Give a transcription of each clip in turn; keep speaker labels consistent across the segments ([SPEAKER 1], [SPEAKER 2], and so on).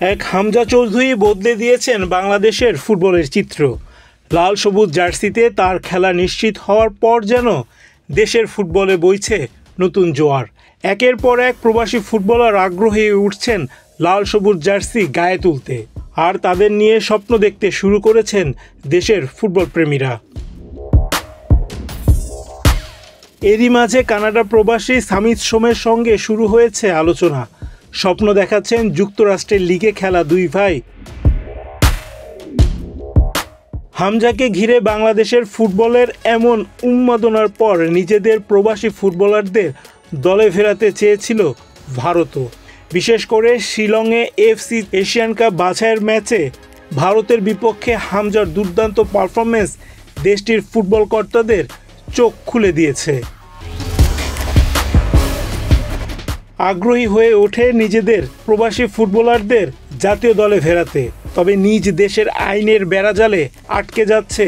[SPEAKER 1] এক হামজা চৌধুরী বদলে দিয়েছেন বাংলাদেশের ফুটবলের চিত্র। লাল সবুজ জার্সিতে তার খেলা নিশ্চিত হওয়ার পর যেন দেশের ফুটবলে বইছে নতুন জোয়ার। একের পর এক প্রবাসী ফুটবলার আগ্রহী হয়ে উঠছেন লাল সবুজ জার্সি গায়ে তুলতে, আর তাদের নিয়ে স্বপ্ন দেখতে শুরু করেছেন দেশের ফুটবল প্রেমীরা। এরই মাঝে কানাডা প্রবাসী সামিত সোমের সঙ্গে শুরু হয়েছে আলোচনা। স্বপ্ন দেখাচ্ছেন যুক্তরাষ্ট্রের লিগে খেলা দুই ভাই। হামজাকে ঘিরে বাংলাদেশের ফুটবলের এমন উন্মাদনার পর নিজেদের প্রবাসী ফুটবলারদের দলে ফেরাতে চেয়েছিল ভারতও। বিশেষ করে শিলংয়ে এফসি এশিয়ান কাপ বাছাইয়ের ম্যাচে ভারতের বিপক্ষে হামজার দুর্দান্ত পারফরমেন্স দেশটির ফুটবল কর্তাদের চোখ খুলে দিয়েছে। আগ্রহী হয়ে ওঠে নিজেদের প্রবাসী ফুটবলারদের জাতীয় দলে ফেরাতে। তবে নিজ দেশের আইনের বেড়াজালে আটকে যাচ্ছে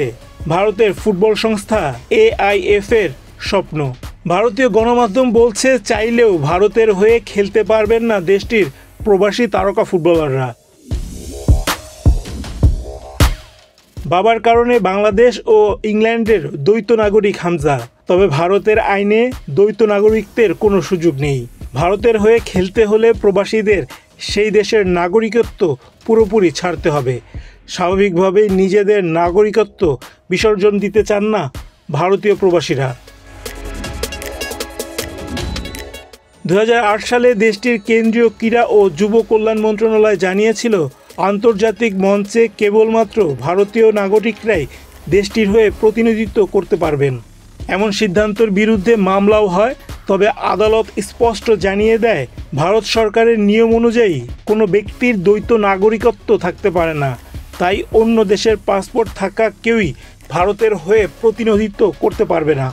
[SPEAKER 1] ভারতের ফুটবল সংস্থা AIF-এর স্বপ্ন। ভারতীয় গণমাধ্যম বলছে, চাইলেও ভারতের হয়ে খেলতে পারবেন না দেশটির প্রবাসী তারকা ফুটবলাররা। বাবার কারণে বাংলাদেশ ও ইংল্যান্ডের দ্বৈত নাগরিক হামজা। তবে ভারতের আইনে দ্বৈত নাগরিকদের কোনো সুযোগ নেই। ভারতের হয়ে খেলতে হলে প্রবাসীদের সেই দেশের নাগরিকত্ব পুরোপুরি ছাড়তে হবে। স্বাভাবিকভাবেই নিজেদের নাগরিকত্ব বিসর্জন দিতে চান না ভারতীয় প্রবাসীরা। 2008 সালে দেশটির কেন্দ্রীয় ক্রীড়া ও যুব কল্যাণ মন্ত্রণালয় জানিয়েছিল, আন্তর্জাতিক মঞ্চে কেবলমাত্র ভারতীয় নাগরিকরাই দেশটির হয়ে প্রতিনিধিত্ব করতে পারবেন। এমন সিদ্ধান্তের বিরুদ্ধে মামলাও হয়। তবে আদালত স্পষ্ট জানিয়ে দেয়, ভারত সরকারের নিয়ম অনুযায়ী কোনো ব্যক্তির দ্বৈত নাগরিকত্ব থাকতে পারে না। তাই অন্য দেশের পাসপোর্ট থাকা কেউই ভারতের হয়ে প্রতিনিধিত্ব করতে পারবে না।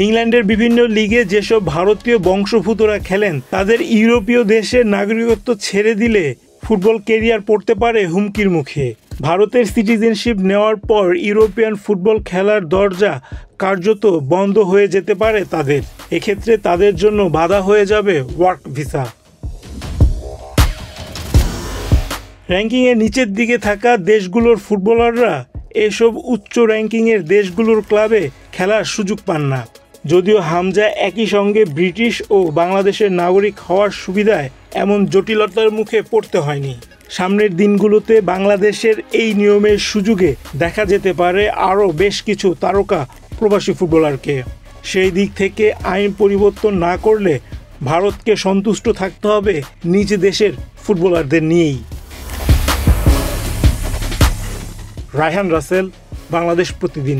[SPEAKER 1] ইংল্যান্ডের বিভিন্ন লিগে যেসব ভারতীয় বংশোদ্ভূতরা খেলেন, তাদের ইউরোপীয় দেশের নাগরিকত্ব ছেড়ে দিলে ফুটবল ক্যারিয়ার পড়তে পারে হুমকির মুখে। ভারতের সিটিজেনশিপ নেওয়ার পর ইউরোপিয়ান ফুটবল খেলার দরজা কার্যত বন্ধ হয়ে যেতে পারে তাদের। এক্ষেত্রে তাদের জন্য বাধা হয়ে যাবে ওয়ার্ক ভিসা। র্যাঙ্কিংয়ের নিচের দিকে থাকা দেশগুলোর ফুটবলাররা এসব উচ্চ র্যাঙ্কিংয়ের দেশগুলোর ক্লাবে খেলার সুযোগ পান না। যদিও হামজা একই সঙ্গে ব্রিটিশ ও বাংলাদেশের নাগরিক হওয়ার সুবিধায় এমন জটিলতার মুখে পড়তে হয়নি। সামনের দিনগুলোতে বাংলাদেশের এই নিয়মের সুযোগে দেখা যেতে পারে আরও বেশ কিছু তারকা প্রবাসী ফুটবলারকে। সেই দিক থেকে আইন পরিবর্তন না করলে ভারতকে সন্তুষ্ট থাকতে হবে নিজ দেশের ফুটবলারদের নিয়েই। রায়হান রাসেল, বাংলাদেশ প্রতিদিন।